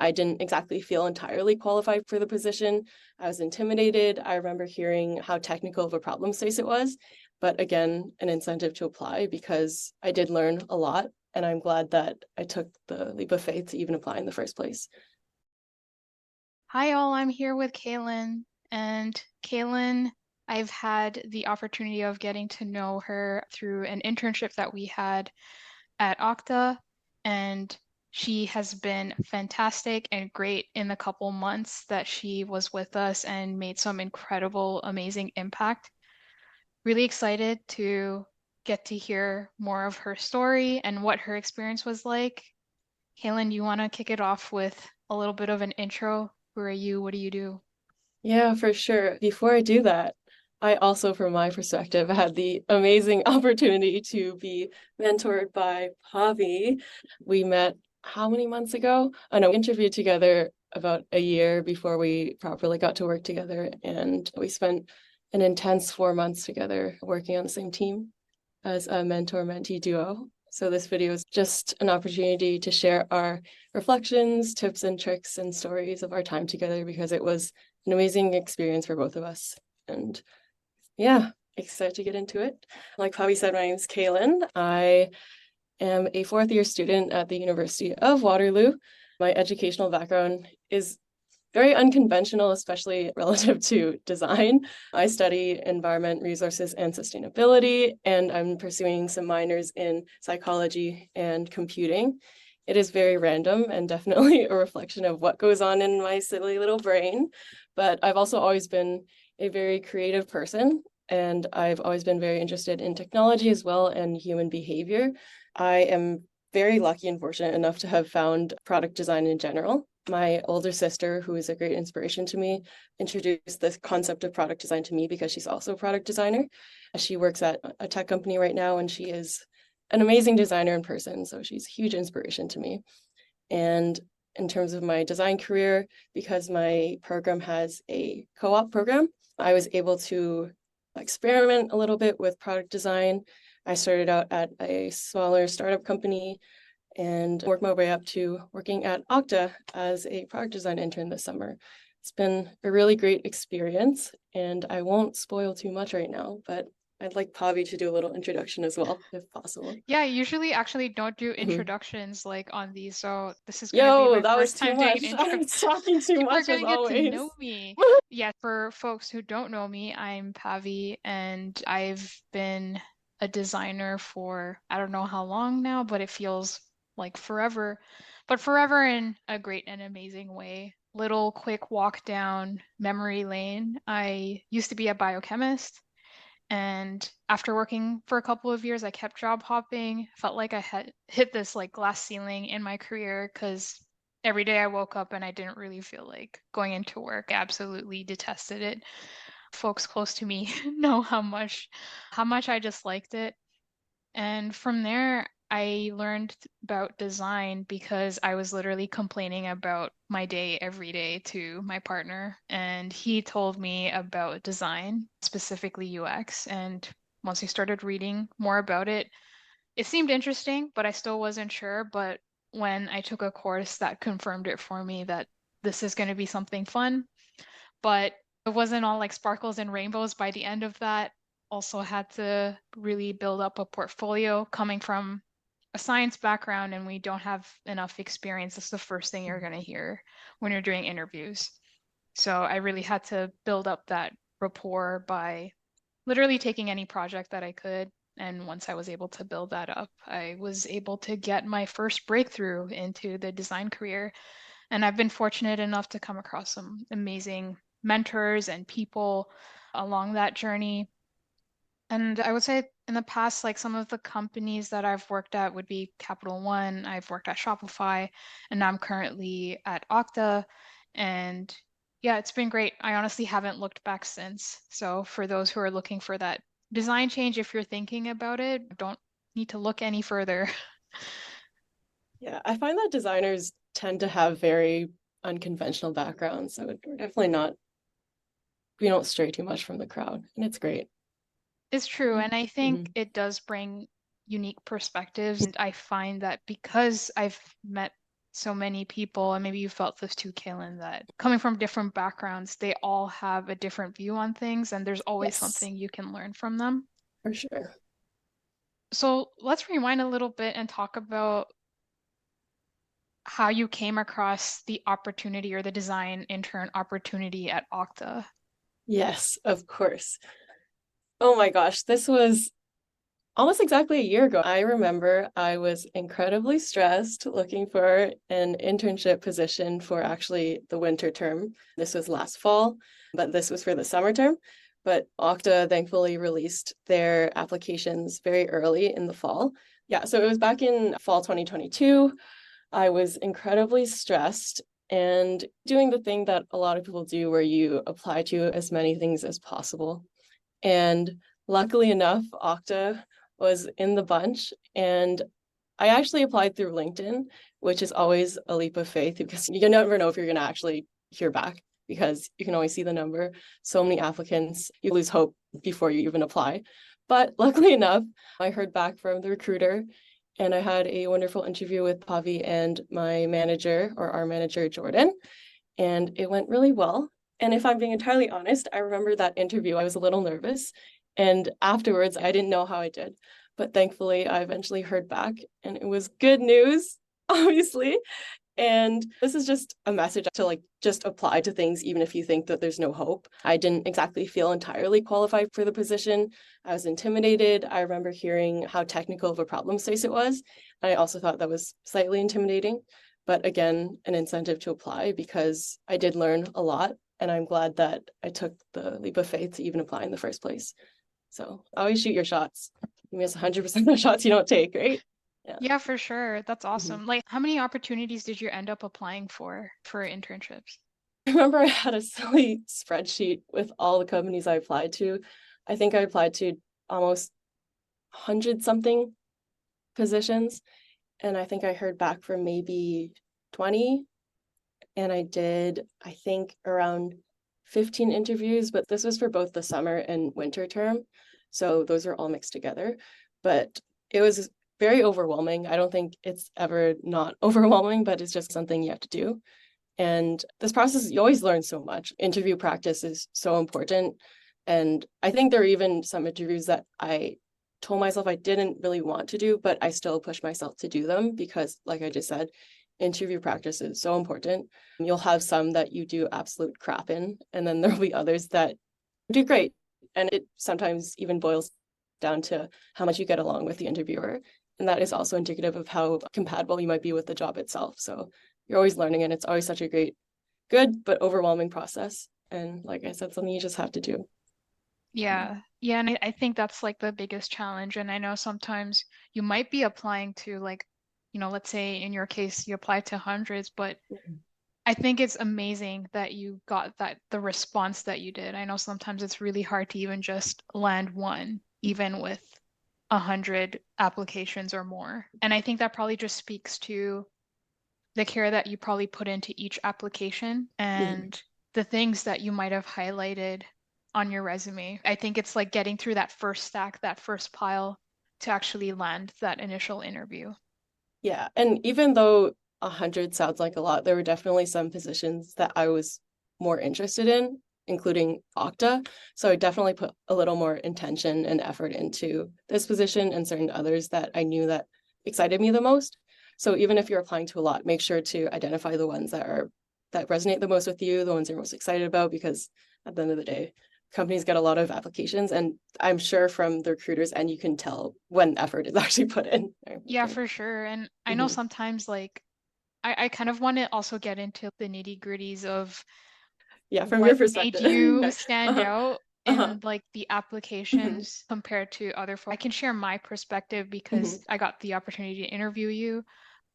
I didn't exactly feel entirely qualified for the position. I was intimidated. I remember hearing how technical of a problem space it was, but again, an incentive to apply because I did learn a lot, and I'm glad that I took the leap of faith to even apply in the first place. Hi all, I'm here with Kailin. And Kailin, I've had the opportunity of getting to know her through an internship that we had at Okta, and she has been fantastic and great in the couple months that she was with us and made some incredible, amazing impact. Really excited to get to hear more of her story and what her experience was like. Kaylin, you want to kick it off with a little bit of an intro? Who are you? What do you do? Yeah, for sure. Before I do that, I also, from my perspective, had the amazing opportunity to be mentored by Pavi. We met how many months ago? I know we interviewed together about a year before we properly got to work together, and we spent an intense 4 months together working on the same team as a mentor-mentee duo. So this video is just an opportunity to share our reflections, tips and tricks and stories of our time together because it was an amazing experience for both of us. And yeah, excited to get into it. Like Pavi said, my name is Kaylin. I am a fourth year student at the University of Waterloo. My educational background is very unconventional, especially relative to design. I study environment, resources, and sustainability, and I'm pursuing some minors in psychology and computing. It is very random and definitely a reflection of what goes on in my silly little brain. But I've also always been a very creative person, and I've always been very interested in technology as well and human behavior. I am very lucky and fortunate enough to have found product design in general. My older sister, who is a great inspiration to me, introduced this concept of product design to me because she's also a product designer. She works at a tech company right now, and she is an amazing designer in person. So she's a huge inspiration to me. And in terms of my design career, because my program has a co-op program, I was able to experiment a little bit with product design. I started out at a smaller startup company and worked my way up to working at Okta as a product design intern this summer. It's been a really great experience, and I won't spoil too much right now, but I'd like Pavi to do a little introduction as well, if possible. Yeah, I usually actually don't do Mhm. introductions like on these, so this is going to be Yo, my that was first too time doing much. an intro. I'm talking too People are much going as to get to always. know me. Yeah, for folks who don't know me, I'm Pavi, and I've been a designer for I don't know how long now, but it feels like forever. But forever in a great and amazing way. Little quick walk down memory lane. I used to be a biochemist. And after working for a couple of years, I kept job hopping. Felt like I had hit this like glass ceiling in my career because every day I woke up and I didn't really feel like going into work. Absolutely detested it. Folks close to me know how much I just liked it. And from there, I learned about design because I was literally complaining about my day every day to my partner. And he told me about design, specifically UX. And once I started reading more about it, it seemed interesting, but I still wasn't sure. But when I took a course that confirmed it for me that this is going to be something fun, but it wasn't all like sparkles and rainbows by the end of that. Also had to really build up a portfolio coming from a science background, and we don't have enough experience. That's the first thing you're going to hear when you're doing interviews. So I really had to build up that rapport by literally taking any project that I could. And once I was able to build that up, I was able to get my first breakthrough into the design career. And I've been fortunate enough to come across some amazing mentors and people along that journey. And I would say in the past, like some of the companies that I've worked at would be Capital One, I've worked at Shopify, and now I'm currently at Okta. And yeah, it's been great. I honestly haven't looked back since. So for those who are looking for that design change, if you're thinking about it, don't need to look any further. Yeah, I find that designers tend to have very unconventional backgrounds, so we're definitely not, we don't stray too much from the crowd, and it's great. It's true, and I think Mhm. it does bring unique perspectives. And I find that because I've met so many people, and maybe you felt this too, Kaylin, that coming from different backgrounds, they all have a different view on things, and there's always Yes, something you can learn from them. for sure. So let's rewind a little bit and talk about how you came across the opportunity or the design intern opportunity at Okta. Yes, of course. Oh my gosh, this was almost exactly a year ago. I remember I was incredibly stressed looking for an internship position for actually the winter term. This was last fall, but this was for the summer term. But Okta thankfully released their applications very early in the fall. Yeah, so it was back in fall 2022. I was incredibly stressed and doing the thing that a lot of people do where you apply to as many things as possible. And luckily enough, Okta was in the bunch. And I actually applied through LinkedIn, which is always a leap of faith because you never know if you're going to actually hear back because you can always see the number. So many applicants, you lose hope before you even apply. But luckily enough, I heard back from the recruiter and I had a wonderful interview with Pavi and my manager or our manager, Jordan. And it went really well. And if I'm being entirely honest, I remember that interview, I was a little nervous. And afterwards, I didn't know how I did. But thankfully, I eventually heard back and it was good news, obviously. And this is just a message to like just apply to things, even if you think that there's no hope. I didn't exactly feel entirely qualified for the position. I was intimidated. I remember hearing how technical of a problem space it was. I also thought that was slightly intimidating, but again, an incentive to apply because I did learn a lot. And I'm glad that I took the leap of faith to even apply in the first place. So always shoot your shots. You miss 100% of the shots you don't take, right? Yeah. Yeah, for sure. That's Mhm. awesome. Like, how many opportunities did you end up applying for internships? I remember I had a silly spreadsheet with all the companies I applied to. I think I applied to almost 100 something positions, and I think I heard back from maybe 20. And I did, I think, around 15 interviews, but this was for both the summer and winter term. So those are all mixed together. But it was very overwhelming. I don't think it's ever not overwhelming, but it's just something you have to do. And this process, you always learn so much. Interview practice is so important. And I think there are even some interviews that I told myself I didn't really want to do, but I still push myself to do them because, like I just said, interview practice is so important. You'll have some that you do absolute crap in, and then there'll be others that do great. And it sometimes even boils down to how much you get along with the interviewer. And that is also indicative of how compatible you might be with the job itself. So you're always learning, and it's always such a great, good, but overwhelming process. And like I said, something you just have to do. Yeah. Yeah, and I think that's like the biggest challenge. And I know sometimes you might be applying to like, let's say in your case you applied to hundreds, but I think it's amazing that you got the response that you did. I know sometimes it's really hard to even just land one, even with 100 applications or more. And I think that probably just speaks to the care that you probably put into each application Mhm. and the things that you might have highlighted on your resume. I think it's like getting through that first stack, that first pile to actually land that initial interview. Yeah. And even though 100 sounds like a lot, there were definitely some positions that I was more interested in, including Okta. So I definitely put a little more intention and effort into this position and certain others that I knew that excited me the most. So even if you're applying to a lot, make sure to identify the ones that resonate the most with you, the ones you're most excited about, because at the end of the day, companies get a lot of applications, and I'm sure from the recruiters and you can tell when effort is actually put in. Yeah, for sure. And I know Mhm. sometimes like I kind of want to also get into the nitty-gritties of Yeah, from your what made perspective. you Okay. stand Uh-huh. out Uh-huh. in like the Mhm. applications compared to other folks. I can share my perspective Mhm. because I got the opportunity to interview you,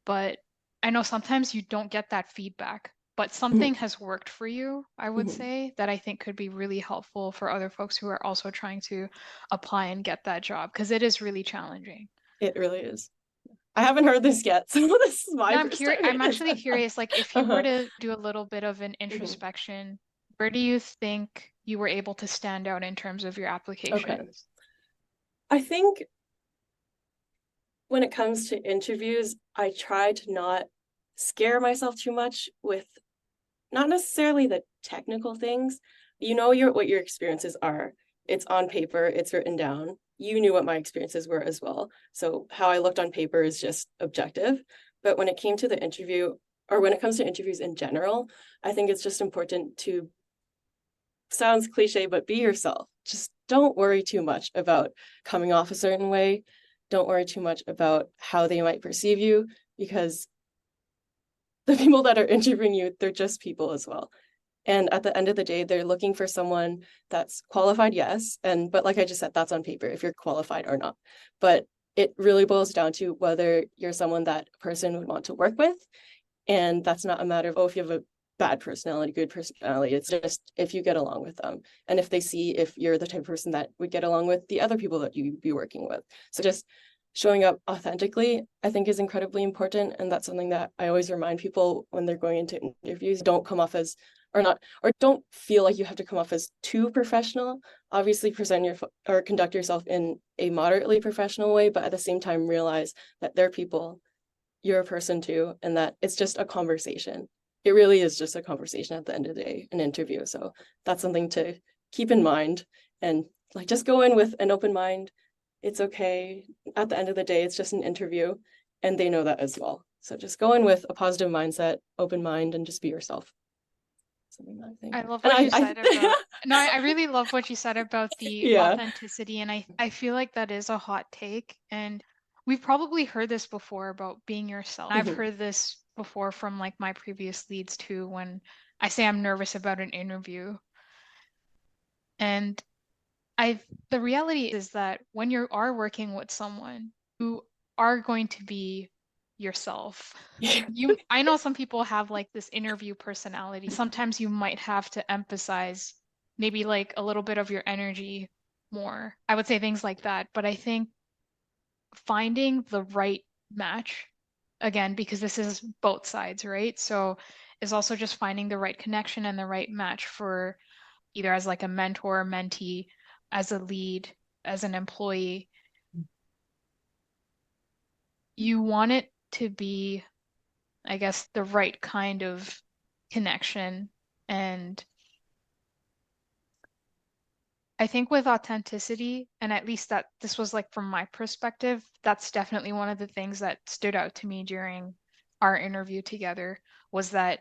but I know sometimes you don't get that feedback. But Mhm. something has worked for you, I would Mhm. say, that I think could be really helpful for other folks who are also trying to apply and get that job because it is really challenging. It really is. I haven't heard this yet, so this is my Now I'm first curious, time I'm hearing this. actually curious, like if you were Uh-huh. to do a little bit of an Mhm. introspection, where do you think you were able to stand out in terms of your Okay. applications? I think when it comes to interviews, I try to not scare myself too much with not necessarily the technical things. What your experiences are. It's on paper, it's written down. You knew what my experiences were as well. So how I looked on paper is just objective. But when it came to the interview, or when it comes to interviews in general, I think it's just important to, sounds cliche, but be yourself. Just don't worry too much about coming off a certain way. Don't worry too much about how they might perceive you, because the people that are interviewing you, they're just people as well. And at the end of the day, they're looking for someone that's qualified, yes. But like I just said, that's on paper, if you're qualified or not. But it really boils down to whether you're someone that person would want to work with. And that's not a matter of, oh, if you have a bad personality, good personality. It's just if you get along with them. And if they see if you're the type of person that would get along with the other people that you'd be working with. So just showing up authentically, I think, is incredibly important. And that's something that I always remind people when they're going into interviews. Don't come off as, or don't feel like you have to come off as too professional. Obviously conduct yourself in a moderately professional way, but at the same time realize that they're people, you're a person too, and that it's just a conversation. It really is just a conversation at the end of the day, an interview. So that's something to keep in mind, and like just go in with an open mind. It's okay. At the end of the day, it's just an interview, and they know that as well. So just go in with a positive mindset, open mind, and just be yourself. Something that I think. I love what you said about, no, I really love what you said about the Yeah. authenticity. And I feel like that is a hot take. And we've probably heard this before about being yourself. I've heard this before from like my previous leads too, when I say I'm nervous about an interview. And the reality is that when you are working with someone, you are going to be yourself. I know some people have like this interview personality. Sometimes you might have to emphasize maybe like a little bit of your energy more. I would say things like that. But I think finding the right match, again, because this is both sides, right? So is also just finding the right connection and the right match for either as like a mentor, mentee, as a lead, as an employee. You want it to be, I guess, the right kind of connection. And I think with authenticity, and at least that this was like from my perspective, that's definitely one of the things that stood out to me during our interview together, was that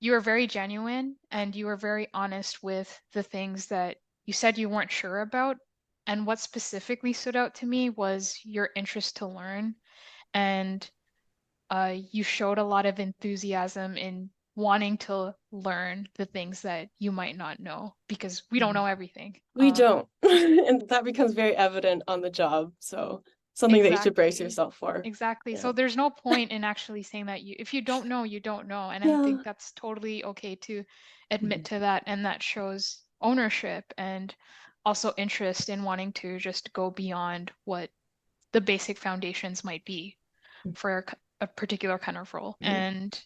you were very genuine and you were very honest with the things that you said you weren't sure about. And what specifically stood out to me was your interest to learn. And you showed a lot of enthusiasm in wanting to learn the things that you might not know, because we don't know everything. We don't. And that becomes very evident on the job. So something that you should brace yourself for. Exactly. Yeah. So there's no point in actually saying that if you don't know, you don't know. And I think that's totally okay to admit to that. And that shows ownership and also interest in wanting to just go beyond what the basic foundations might be for a particular kind of role. And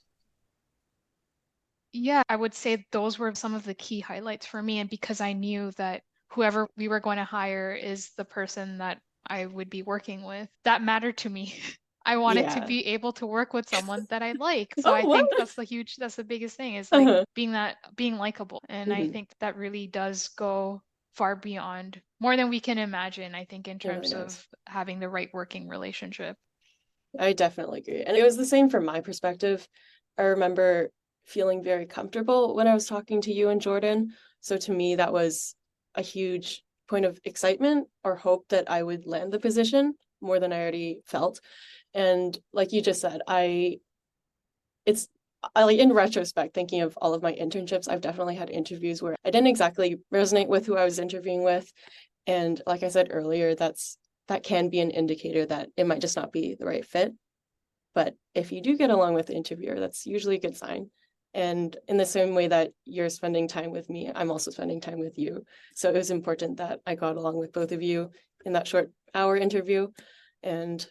yeah, I would say those were some of the key highlights for me. And because I knew that whoever we were going to hire is the person that I would be working with, that mattered to me. I wanted to be able to work with someone that I like. So I think that's the biggest thing, is like being likable. And I think that really does go far beyond, more than we can imagine, I think, in terms of having the right working relationship. I definitely agree. And it was the same from my perspective. I remember feeling very comfortable when I was talking to you and Jordan. So to me, that was a huge point of excitement or hope that I would land the position more than I already felt. And like you just said, I like, in retrospect, thinking of all of my internships, I've definitely had interviews where I didn't exactly resonate with who I was interviewing with. And like I said earlier, that can be an indicator that it might just not be the right fit. But if you do get along with the interviewer, that's usually a good sign. And in the same way that you're spending time with me, I'm also spending time with you. So it was important that I got along with both of you in that short hour interview, and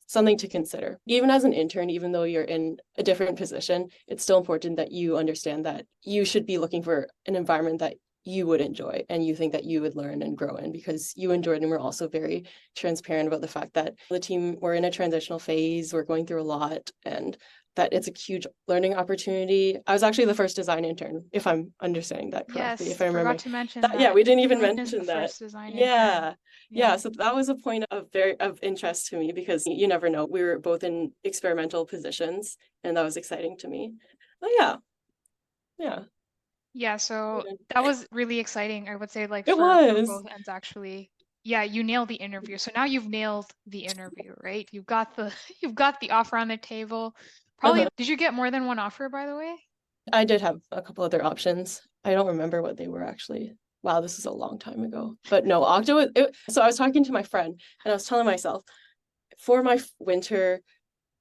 something to consider. Even as an intern, even though you're in a different position, it's still important that you understand that you should be looking for an environment that you would enjoy and you think that you would learn and grow in, because you and Jordan were also very transparent about the fact that the team, we're in a transitional phase, we're going through a lot, and that it's a huge learning opportunity. I was actually the first design intern, if I'm understanding that correctly, if Yes, I forgot remember to mention that. Yeah, that we didn't even Kailin is the mention that. first design intern. Yeah. Yeah, Yeah. so that was a point of very of interest to me, because you never know. We were both in experimental positions, and that was exciting to me. But yeah, yeah. Yeah, so that was really exciting. I would say like It for was. both ends actually. Yeah, you nailed the interview. So now you've nailed the interview, right? You've got the you've got the offer on the table. Probably Uh-huh. did you get more than one offer, by the way? I did have a couple other options. I don't remember what they were actually. Wow, this is a long time ago. But no, Okta was so I was talking to my friend and I was telling myself, for my winter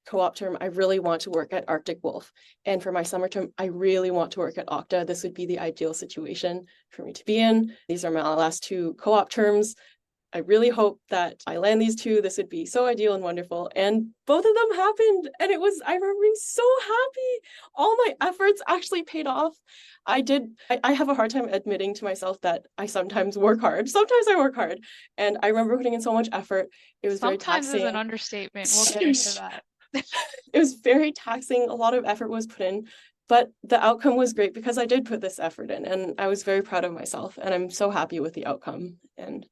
co-op term, I really want to work at Arctic Wolf. And for my summer term, I really want to work at Okta. This would be the ideal situation for me to be in. These are my last two co-op terms. I really hope that I land these two. This would be so ideal and wonderful. And both of them happened. And it was, I remember being so happy. All my efforts actually paid off. I have a hard time admitting to myself that I sometimes work hard. Sometimes I work hard. And I remember putting in so much effort. It was very Sometimes is an taxing. understatement. We'll get into that. It was very taxing. A lot of effort was put in, but the outcome was great because I did put this effort in, and I was very proud of myself, and I'm so happy with the outcome. And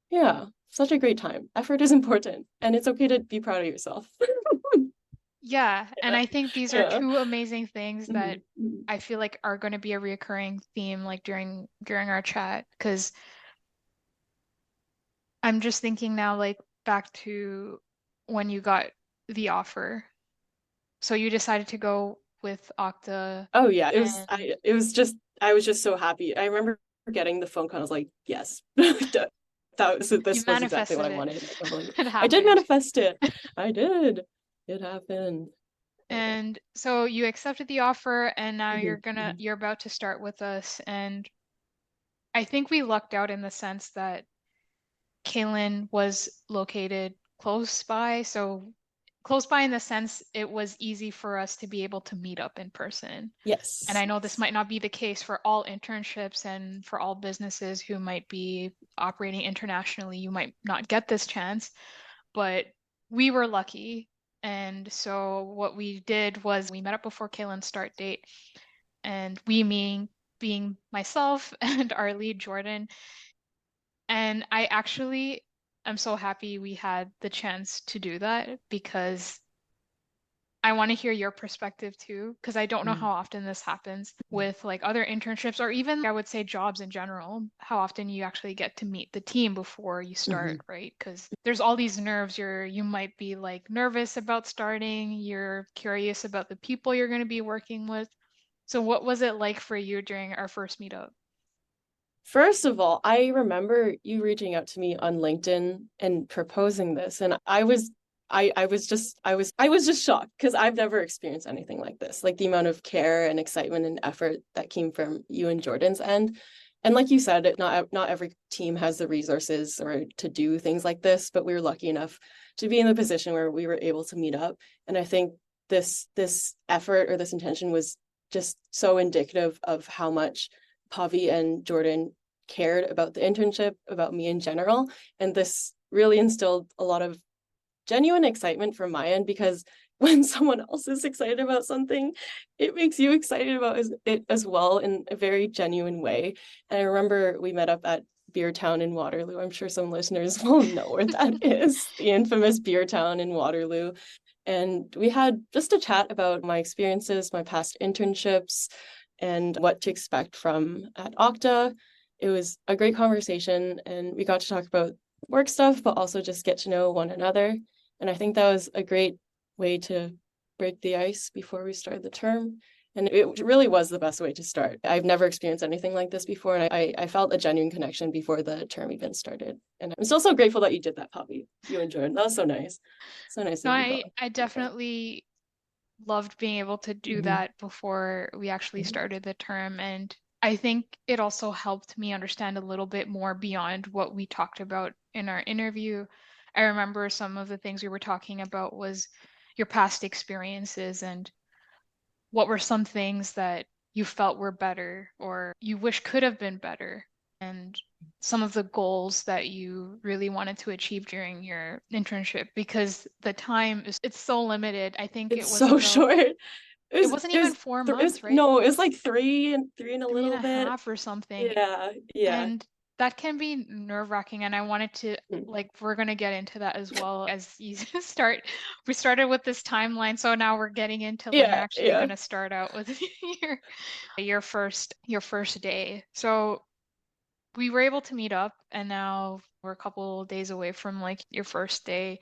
yeah, such a great time. Effort is important, and it's okay to be proud of yourself. Yeah, and Yeah. I think these are Yeah. two amazing things that Mhm. I feel like are going to be a reoccurring theme like during our chat because I'm just thinking now like back to when you got the offer. So you decided to go with Okta Oh yeah, and it was just I was just so happy. I remember getting the phone call. I was like, yes, this you was exactly what manifested I it. wanted. I can't believe it. It I did happened. manifest it. I did. It happened. And so you accepted the offer and now Mhm, mhm. you're about to start with us. And I think we lucked out in the sense that Kaylin was located close by. So close by in the sense it was easy for us to be able to meet up in person. And Yes, I know this yes. might not be the case for all internships and for all businesses who might be operating internationally. You might not get this chance, but we were lucky. And so what we did was we met up before Kaylin's start date, and we meaning being myself and our lead Jordan. And I actually am so happy we had the chance to do that because I want to hear your perspective too, because I don't know Mm, how often this happens mm, with like other internships or even I would say jobs in general, how often you actually get to meet the team before you start, mhm. right? Because there's all these nerves. You might be like nervous about starting, you're curious about the people you're going to be working with. So what was it like for you during our first meetup? First of all, I remember you reaching out to me on LinkedIn and proposing this, and I was just shocked because I've never experienced anything like this. Like the amount of care and excitement and effort that came from you and Jordan's end. And like you said, not every team has the resources or to do things like this, but we were lucky enough to be in the position where we were able to meet up. And I think this effort or this intention was just so indicative of how much Pavi and Jordan cared about the internship, about me in general. And this really instilled a lot of genuine excitement from my end, because when someone else is excited about something, it makes you excited about it as well in a very genuine way. And I remember we met up at Beer Town in Waterloo. I'm sure some listeners will know where that is, the infamous Beer Town in Waterloo. And we had just a chat about my experiences, my past internships, and what to expect from at Okta. It was a great conversation, and we got to talk about work stuff, but also just get to know one another. And I think that was a great way to break the ice before we started the term. And it really was the best way to start. I've never experienced anything like this before, and I felt a genuine connection before the term even started. And I'm still so grateful that you did that, Poppy. You enjoyed it. That was so nice. So nice No, of you both. I definitely loved being able to do Mhm, that before we actually mhm, started the term. And I think it also helped me understand a little bit more beyond what we talked about in our interview. I remember some of the things we were talking about was your past experiences and what were some things that you felt were better or you wish could have been better, and some of the goals that you really wanted to achieve during your internship, because the time is it's so limited. I think It's it was so about short. it wasn't even 4 months, right? No, it was like three and a Three and little a bit. half or something. Yeah, yeah. And that can be nerve-wracking. And I wanted to, Mm. like, we're going to get into that as well as you start. We started with this timeline, so now we're getting into when you're Yeah, actually yeah. going to start out with your first day. So we were able to meet up, and now we're a couple days away from like your first day.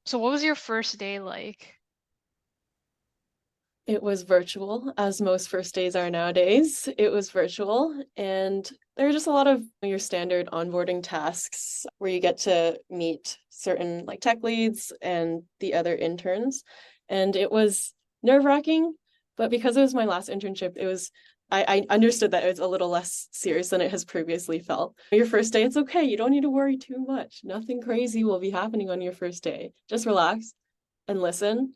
So what was your first day like? It was virtual, as most first days are nowadays. It was virtual, and there are just a lot of your standard onboarding tasks where you get to meet certain like tech leads and the other interns. And it was nerve-wracking, but because it was my last internship, I understood that it was a little less serious than it has previously felt. Your first day, it's okay. You don't need to worry too much. Nothing crazy will be happening on your first day. Just relax and listen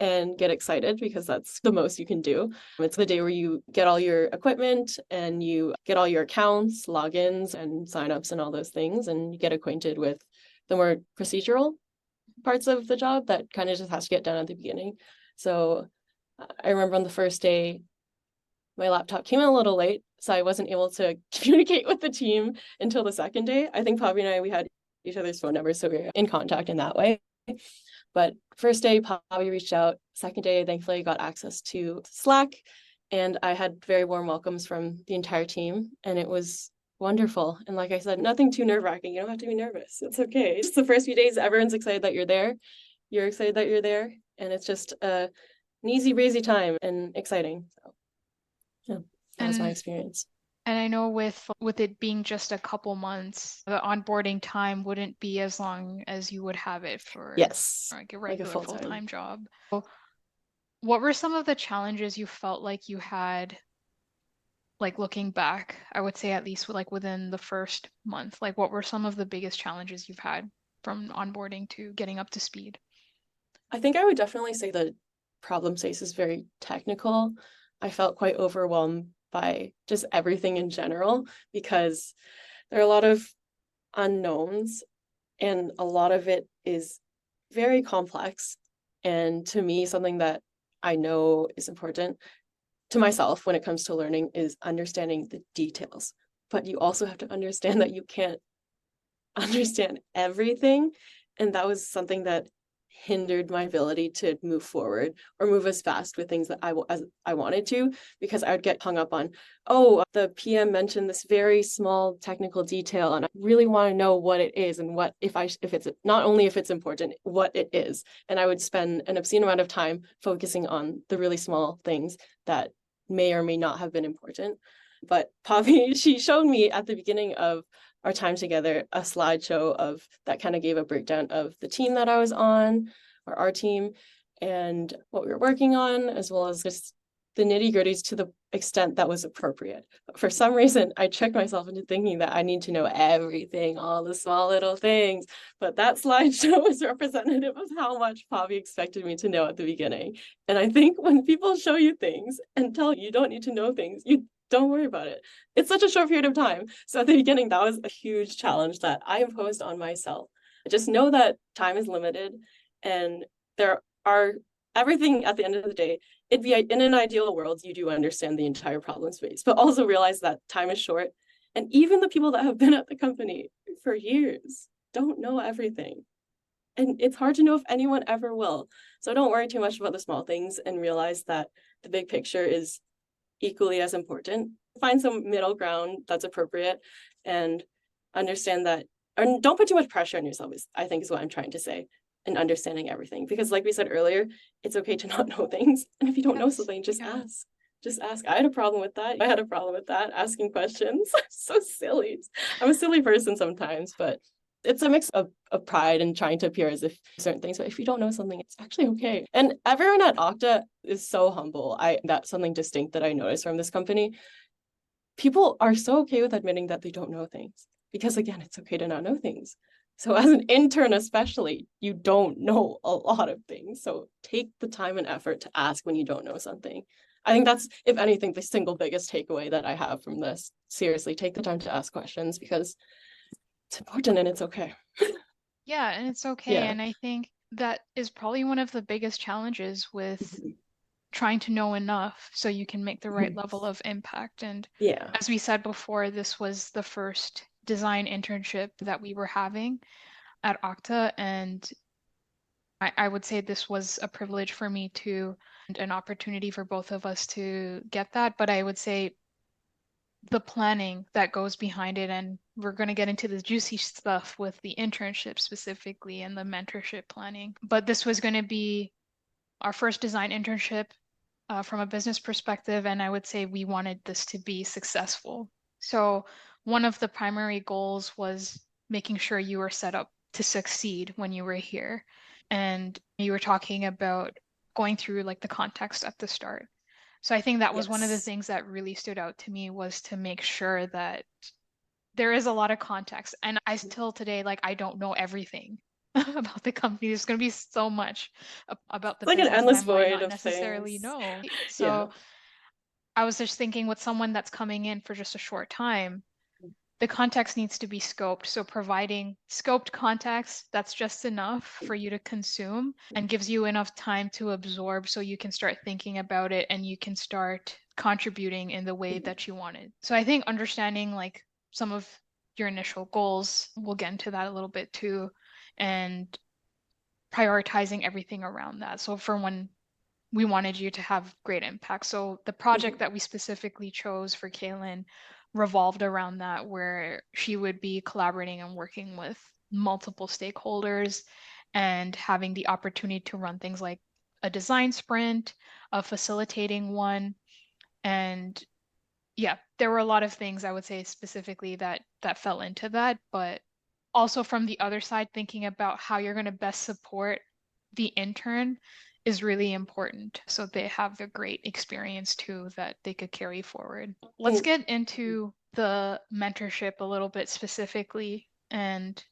and get excited because that's the most you can do. It's the day where you get all your equipment and you get all your accounts, logins, and signups and all those things, and you get acquainted with the more procedural parts of the job that kind of just has to get done at the beginning. So I remember on the first day, my laptop came in a little late, so I wasn't able to communicate with the team until the second day. I think Pavi and I, we had each other's phone numbers, so we were in contact in that way. But first day, Pavi reached out. Second day, thankfully, I got access to Slack, and I had very warm welcomes from the entire team, and it was wonderful. And like I said, nothing too nerve-wracking. You don't have to be nervous. It's okay. Just the first few days, everyone's excited that you're there. You're excited that you're there, and it's just an easy breezy time and exciting. So yeah, that was my And experience. And I know with it being just a couple months, the onboarding time wouldn't be as long as you would have it for Yes, like a like a regular full time. full-time job. So what were some of the challenges you felt like you had, like looking back, I would say at least like within the first month? Like what were some of the biggest challenges you've had from onboarding to getting up to speed? I think I would definitely say the problem space is very technical. I felt quite overwhelmed by just everything in general because there are a lot of unknowns and a lot of it is very complex. And to me, something that I know is important to myself when it comes to learning is understanding the details. But you also have to understand that you can't understand everything. And that was something that hindered my ability to move forward or move as fast with things that as I wanted to, because I would get hung up on, oh, the PM mentioned this very small technical detail, and I really want to know what it is and what if it's not only if it's important, what it is. And I would spend an obscene amount of time focusing on the really small things that may or may not have been important. But Pavi, she showed me at the beginning of our time together a slideshow of that kind of gave a breakdown of the team that I was on, or our team, and what we were working on, as well as just the nitty-gritties to the extent that was appropriate. But for some reason, I tricked myself into thinking that I need to know everything, all the small little things. But that slideshow was representative of how much Pavi expected me to know at the beginning. And I think when people show you things and tell you don't need to know things, you don't worry about it. It's such a short period of time. So at the beginning, that was a huge challenge that I imposed on myself. I just know that time is limited and there are everything at the end of the day. It'd be in an ideal world, you do understand the entire problem space, but also realize that time is short. And even the people that have been at the company for years don't know everything. And it's hard to know if anyone ever will. So don't worry too much about the small things and realize that the big picture is equally as important. Find some middle ground that's appropriate and understand that, or don't put too much pressure on yourself, I think is what I'm trying to say, in understanding everything. Because like we said earlier, it's okay to not know things. And if you don't know Yes, something, just yeah. ask. Just ask. I had a problem with that. I had a problem with that, asking questions. So silly. I'm a silly person sometimes, but it's a mix of pride and trying to appear as if certain things, but if you don't know something, it's actually okay. And everyone at Okta is so humble. That's something distinct that I noticed from this company. People are so okay with admitting that they don't know things because again, it's okay to not know things. So as an intern, especially, you don't know a lot of things. So take the time and effort to ask when you don't know something. I think that's, if anything, the single biggest takeaway that I have from this. Seriously, take the time to ask questions because it's important and it's okay. Yeah, and it's okay. Yeah. And I think that is probably one of the biggest challenges with trying to know enough so you can make the right level of impact. And Yeah. as we said before, this was the first design internship that we were having at Okta, and I would say this was a privilege for me to, and an opportunity for both of us to get that. But I would say the planning that goes behind it, and we're going to get into the juicy stuff with the internship specifically and the mentorship planning. But this was going to be our first design internship from a business perspective, and I would say we wanted this to be successful. So one of the primary goals was making sure you were set up to succeed when you were here. And you were talking about going through like the context at the start. So I think that was one of the Yes. things that really stood out to me, was to make sure that there is a lot of context. And I still today, like, I don't know everything about the company. There's going to be so much about the It's like an business that I endless might void not of necessarily things. know. Yeah. So I was just thinking, with someone that's coming in for just a short time, the context needs to be scoped. So providing scoped context that's just enough for you to consume and gives you enough time to absorb so you can start thinking about it and you can start contributing in the way that you wanted. So I think understanding like some of your initial goals, we'll get into that a little bit too, and prioritizing everything around that. So for when we wanted you to have great impact. So the project that we specifically chose for Kailin revolved around that, where she would be collaborating and working with multiple stakeholders and having the opportunity to run things like a design sprint, a facilitating one. And yeah, there were a lot of things I would say specifically that fell into that, but also from the other side, thinking about how you're going to best support the intern is really important, so they have the great experience too that they could carry forward. Let's Mm, get into the mentorship a little bit specifically, and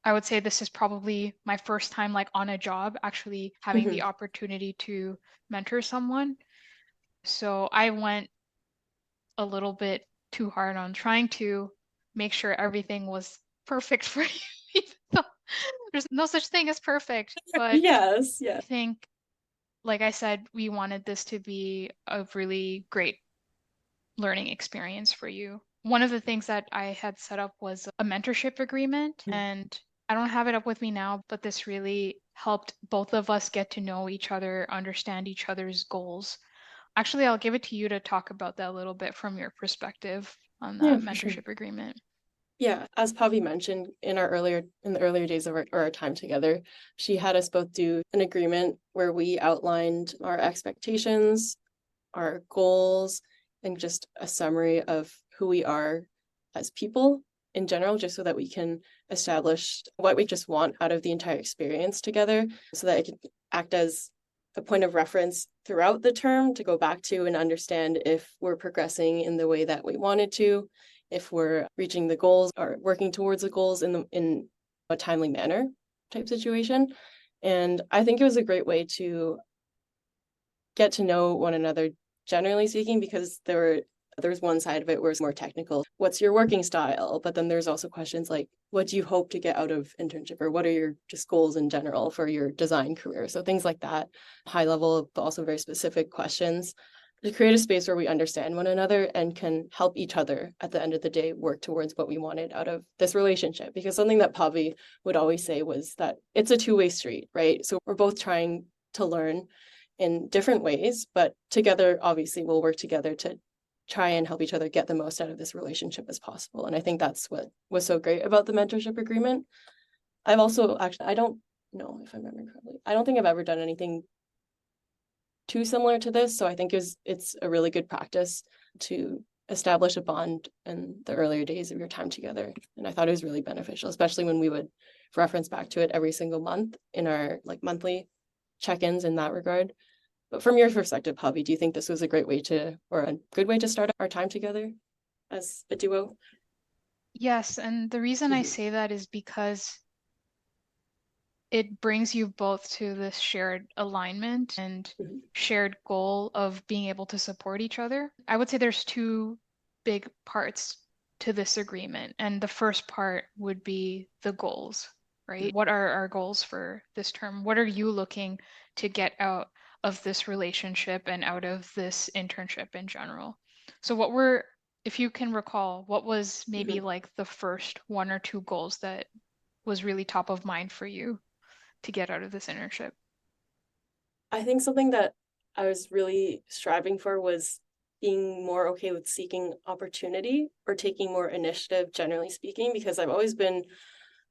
I would say this is probably my first time like on a job actually having the mhm. opportunity to mentor someone. So I went a little bit too hard on trying to make sure everything was perfect for you. Even though there's no such thing as perfect, but Yes. Yeah. I think, like I said, we wanted this to be a really great learning experience for you. One of the things that I had set up was a mentorship agreement, and I don't have it up with me now, but this really helped both of us get to know each other, understand each other's goals. Actually, I'll give it to you to talk about that a little bit from your perspective on Yeah, that for sure. mentorship agreement. Yeah, as Pavi mentioned in the earlier days of our time together, she had us both do an agreement where we outlined our expectations, our goals, and just a summary of who we are as people in general, just so that we can establish what we just want out of the entire experience together, so that it can act as a point of reference throughout the term to go back to and understand if we're progressing in the way that we wanted to, if we're reaching the goals or working towards the goals in a timely manner type situation. And I think it was a great way to get to know one another, generally speaking, because there's one side of it where it's more technical. What's your working style? But then there's also questions like, what do you hope to get out of internship, or what are your just goals in general for your design career? So things like that, high level, but also very specific questions, to create a space where we understand one another and can help each other at the end of the day work towards what we wanted out of this relationship. Because something that Pavi would always say was that it's a two-way street, right? So we're both trying to learn in different ways, but together, obviously, we'll work together to try and help each other get the most out of this relationship as possible. And I think that's what was so great about the mentorship agreement. I've also actually, I don't know if I remember correctly, I don't think I've ever done anything too similar to this. So I think it's a really good practice to establish a bond in the earlier days of your time together. And I thought it was really beneficial, especially when we would reference back to it every single month in our like monthly check-ins in that regard. But from your perspective, Pavi, do you think this was a great way to, or a good way to start our time together as a duo? Yes, and the reason I Mhm. say that is because it brings you both to this shared alignment and shared goal of being able to support each other. I would say there's two big parts to this agreement. And the first part would be the goals, right? What are our goals for this term? What are you looking to get out of this relationship and out of this internship in general? So if you can recall, what was maybe like the first one or two goals that was really top of mind for you to get out of this internship? I think something that I was really striving for was being more okay with seeking opportunity or taking more initiative, generally speaking, because I've always been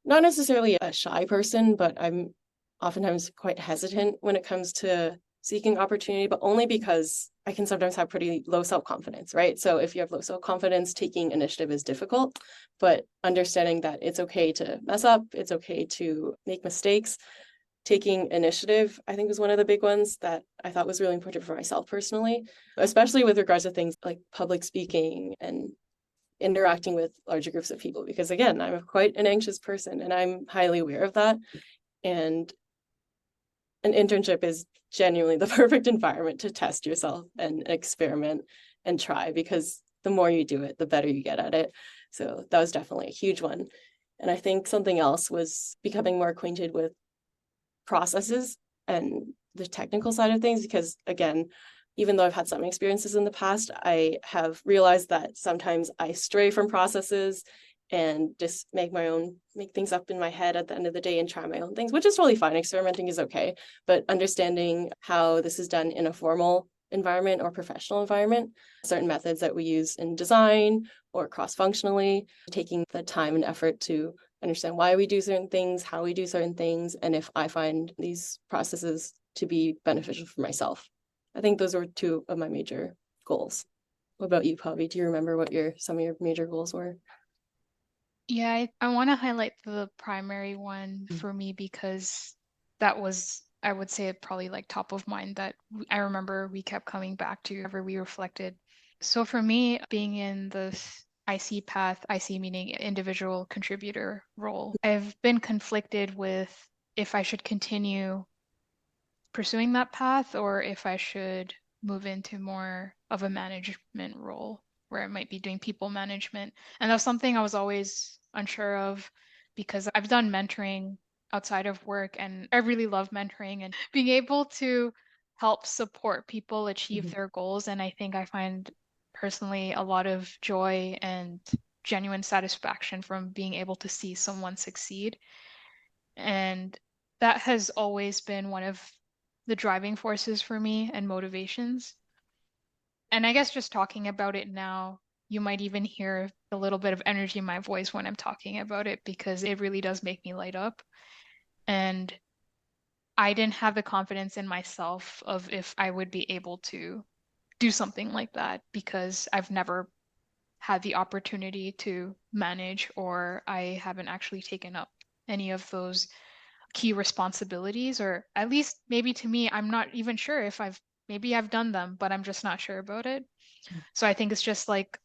not necessarily a shy person, but I'm oftentimes quite hesitant when it comes to seeking opportunity, but only because I can sometimes have pretty low self-confidence, right? So if you have low self-confidence, taking initiative is difficult, but understanding that it's okay to mess up, it's okay to make mistakes. Taking initiative, I think, was one of the big ones that I thought was really important for myself personally, especially with regards to things like public speaking and interacting with larger groups of people. Because again, I'm quite an anxious person and I'm highly aware of that. And an internship is genuinely the perfect environment to test yourself and experiment and try, because the more you do it, the better you get at it. So that was definitely a huge one. And I think something else was becoming more acquainted with processes and the technical side of things, because again, even though I've had some experiences in the past, I have realized that sometimes I stray from processes and just make things up in my head at the end of the day and try my own things, which is totally fine. Experimenting is okay, but understanding how this is done in a formal environment or professional environment, certain methods that we use in design or cross-functionally, taking the time and effort to understand why we do certain things, how we do certain things, and if I find these processes to be beneficial for myself. I think those were two of my major goals. What about you, Pavi? Do you remember what some of your major goals were? Yeah, I want to highlight the primary one for me because that was, I would say, probably like top of mind that I remember we kept coming back to whenever we reflected. So for me, being in this IC path, IC meaning individual contributor role, I've been conflicted with if I should continue pursuing that path or if I should move into more of a management role where I might be doing people management. And that's something I was always unsure of because I've done mentoring outside of work and I really love mentoring and being able to help support people achieve their goals. And I think I find personally a lot of joy and genuine satisfaction from being able to see someone succeed. And that has always been one of the driving forces for me and motivations. And I guess just talking about it now, you might even hear a little bit of energy in my voice when I'm talking about it because it really does make me light up. And I didn't have the confidence in myself of if I would be able to do something like that because I've never had the opportunity to manage or I haven't actually taken up any of those key responsibilities, or at least maybe to me, I'm not even sure if maybe I've done them, but I'm just not sure about it. So I think it's just like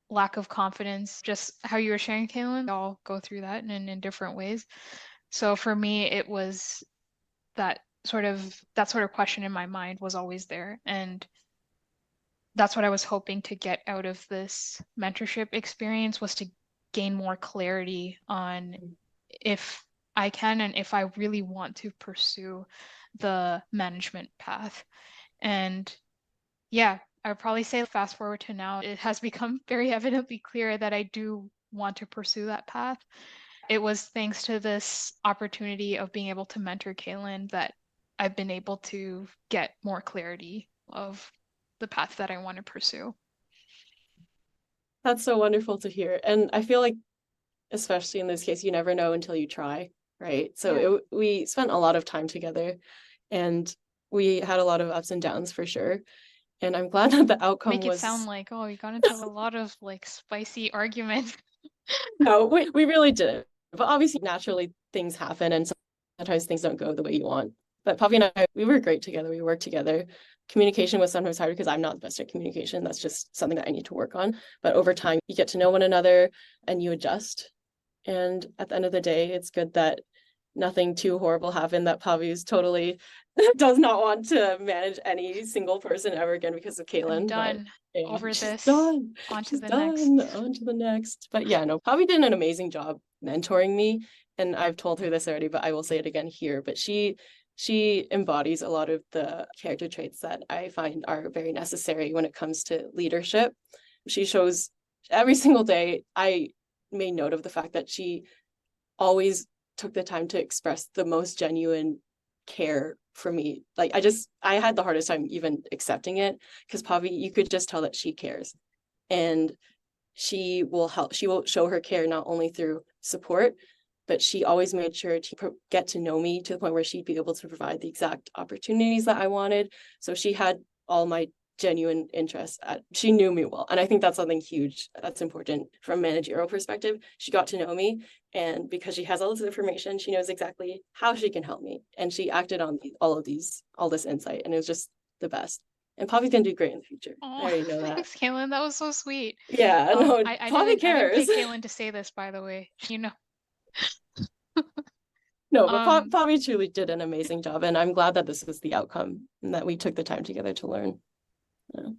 lack of confidence, just how you were sharing, Kailin. I'll go through that in different ways. So for me, it was that sort of question in my mind was always there. And that's what I was hoping to get out of this mentorship experience was to gain more clarity on if I can and if I really want to pursue the management path. And yeah, I would probably say fast forward to now, it has become very evidently clear that I do want to pursue that path. It was thanks to this opportunity of being able to mentor Kailin that I've been able to get more clarity of the path that I want to pursue. That's so wonderful to hear. And I feel like, especially in this case, you never know until you try, right? So Yeah. we spent a lot of time together and we had a lot of ups and downs for sure. And I'm glad that the outcome Make it sound was, like, oh, you got into a lot of like spicy arguments. no, we really didn't. But obviously, naturally, things happen and sometimes things don't go the way you want. But Poppy and I, we were great together. We worked together. Communication was sometimes hard because I'm not the best at communication. That's just something that I need to work on. But over time, you get to know one another and you adjust. And at the end of the day, it's good that nothing too horrible happened, that Pavi is totally does not want to manage any single person ever again because of I'm Kailin. But done yeah, over she's this. done. On to She's the next. done. On to the next. But yeah, no, Pavi did an amazing job mentoring me. And I've told her this already, but I will say it again here. But she embodies a lot of the character traits that I find are very necessary when it comes to leadership. She shows every single day. I made note of the fact that she always took the time to express the most genuine care for me. Like I had the hardest time even accepting it because Pavi, you could just tell that she cares. And she will show her care not only through support, but she always made sure to get to know me to the point where she'd be able to provide the exact opportunities that I wanted. So she had all my genuine interests. She knew me well. And I think that's something huge that's important from a managerial perspective. She got to know me. And because she has all this information, she knows exactly how she can help me. And she acted on all this insight. And it was just the best. And Poppy's gonna do great in the future. I Oh, already know that. thanks, Kaylin. That was so sweet. Yeah, no, I Poppy didn't cares. pick Kaylin to say this, by the way. No, but Um, Poppy truly did an amazing job, and I'm glad that this was the outcome and that we took the time together to learn. Yeah.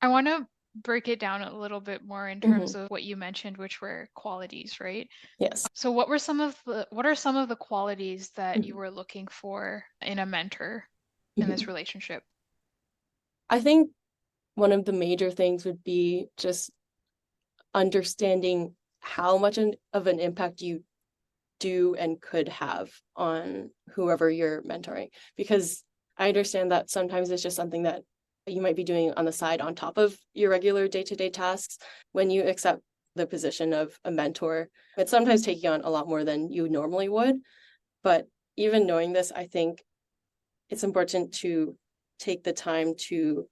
I want to break it down a little bit more in terms of what you mentioned, which were qualities, right? Yes. So what are some of the qualities that you Mhm. were looking for in a mentor in this Mhm. relationship? I think one of the major things would be just understanding how much of an impact you do and could have on whoever you're mentoring. Because I understand that sometimes it's just something that you might be doing on the side on top of your regular day-to-day tasks. When you accept the position of a mentor, it's sometimes taking on a lot more than you normally would. But even knowing this, I think it's important to take the time to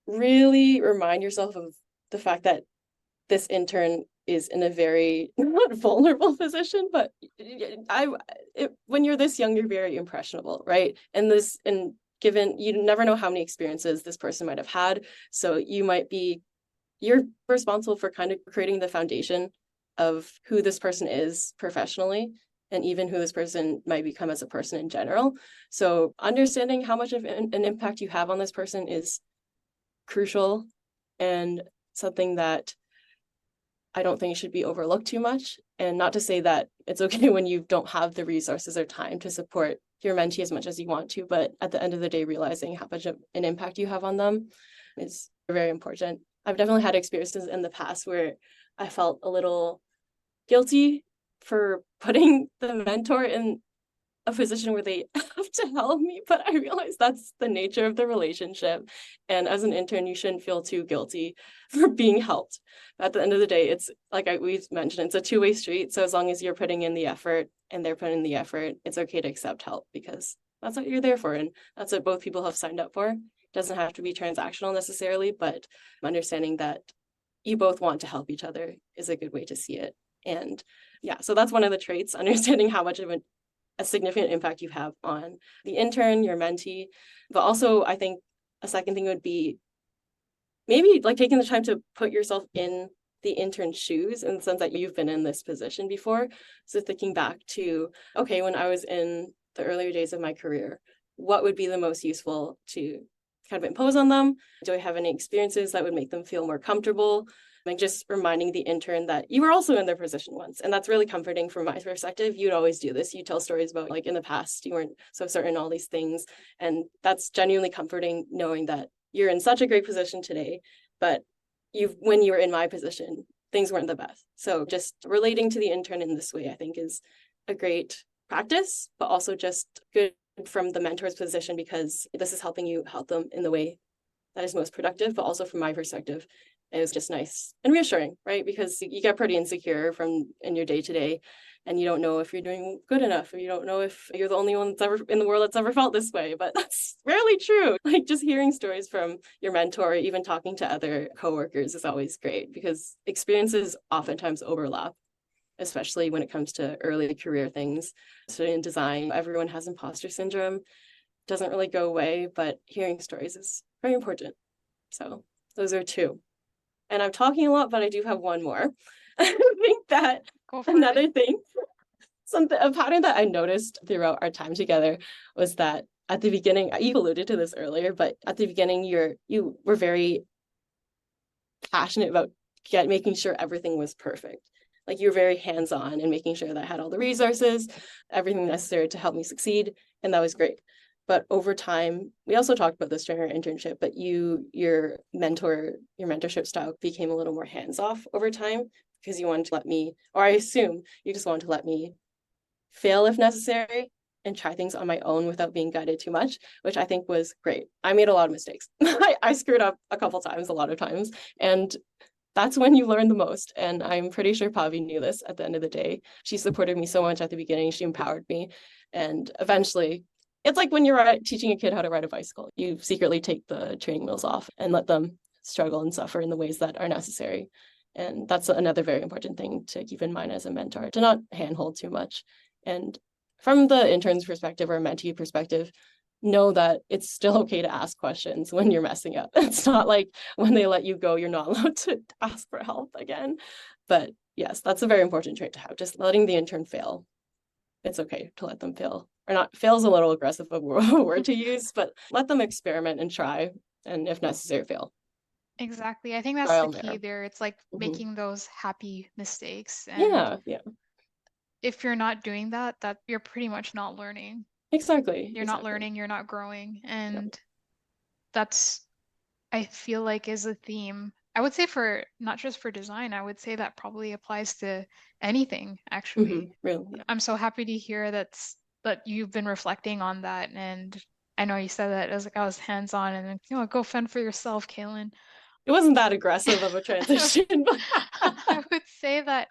really remind yourself of the fact that this intern is in a very not vulnerable position, but when you're this young, you're very impressionable, right? And given you never know how many experiences this person might have had, so you're responsible for kind of creating the foundation of who this person is professionally and even who this person might become as a person in general. So understanding how much of an impact you have on this person is crucial and something that I don't think should be overlooked too much. And not to say that it's okay when you don't have the resources or time to support your mentee as much as you want to, but at the end of the day, realizing how much of an impact you have on them is very important. I've definitely had experiences in the past where I felt a little guilty for putting the mentor in a position where they have to help me, but I realize that's the nature of the relationship. And as an intern, you shouldn't feel too guilty for being helped. But at the end of the day, it's like we've mentioned, it's a two-way street. So as long as you're putting in the effort and they're putting in the effort, it's okay to accept help because that's what you're there for. And that's what both people have signed up for. It doesn't have to be transactional necessarily, but understanding that you both want to help each other is a good way to see it. And yeah, so that's one of the traits, understanding how much of a significant impact you have on the intern, your mentee. But also, I think a second thing would be maybe like taking the time to put yourself in the intern's shoes in the sense that you've been in this position before. So thinking back to, okay, when I was in the earlier days of my career, what would be the most useful to kind of impose on them? Do I have any experiences that would make them feel more comfortable? Like just reminding the intern that you were also in their position once. And that's really comforting from my perspective. You'd always do this. You tell stories about like in the past, you weren't so certain all these things. And that's genuinely comforting knowing that you're in such a great position today, but when you were in my position, things weren't the best. So just relating to the intern in this way, I think is a great practice, but also just good from the mentor's position because this is helping you help them in the way that is most productive, but also from my perspective, it was just nice and reassuring, right? Because you get pretty insecure in your day to day, and you don't know if you're doing good enough, or you don't know if you're the only one that's ever in the world that's ever felt this way. But that's rarely true. Like just hearing stories from your mentor, even talking to other coworkers is always great because experiences oftentimes overlap, especially when it comes to early career things. So in design, everyone has imposter syndrome. Doesn't really go away, but hearing stories is very important. So those are two. And I'm talking a lot, but I do have one more. I think that Go for it. another thing a pattern that I noticed throughout our time together was that at the beginning, you alluded to this earlier, but at the beginning, you were very passionate about making sure everything was perfect. Like you were very hands-on and making sure that I had all the resources, everything necessary to help me succeed. And that was great. But over time, we also talked about this during our internship, but your mentorship style became a little more hands-off over time because you wanted to let me, or I assume you just wanted to let me fail if necessary and try things on my own without being guided too much, which I think was great. I made a lot of mistakes. I screwed up a couple times, a lot of times. And that's when you learn the most. And I'm pretty sure Pavi knew this at the end of the day. She supported me so much at the beginning. She empowered me. And eventually, it's like when you're teaching a kid how to ride a bicycle. You secretly take the training wheels off and let them struggle and suffer in the ways that are necessary. And that's another very important thing to keep in mind as a mentor, to not handhold too much. And from the intern's perspective or mentee perspective, know that it's still okay to ask questions when you're messing up. It's not like when they let you go, you're not allowed to ask for help again. But yes, that's a very important trait to have, just letting the intern fail. It's okay to let them fail. Or not, fail is a little aggressive of a word to use, but let them experiment and try, and if necessary, fail. Exactly. I think that's Trial the and key error. there. It's like Mm-hmm. making those happy mistakes. And Yeah, if you're not doing that, you're pretty much not learning. exactly. You're not learning, you're not growing. Yep. And that's, I feel like, is a theme. I would say for not just for design, I would say that probably applies to anything, Mm-hmm. actually. Really. Yeah. I'm so happy to hear that you've been reflecting on that. And I know you said that as like I was hands-on and then, go fend for yourself, Kailin. It wasn't that aggressive of a transition, but I would say that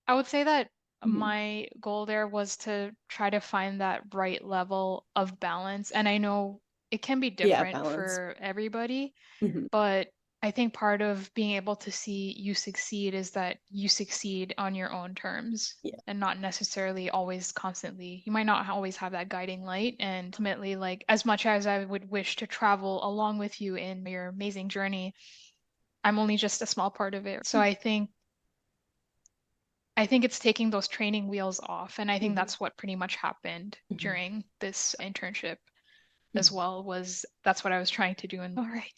I would say that Mhm. my goal there was to try to find that right level of balance. And I know it can be Yeah, different balance. for everybody, Mm-hmm. but I think part of being able to see you succeed is that you succeed on your own terms Yeah. and not necessarily always constantly. You might not always have that guiding light. And ultimately, like as much as I would wish to travel along with you in your amazing journey, I'm only just a small part of it. So I think it's taking those training wheels off. And I think Mm-hmm. that's what pretty much happened Mm-hmm. during this internship as Mm-hmm. well, was that's what I was trying to do. And all right,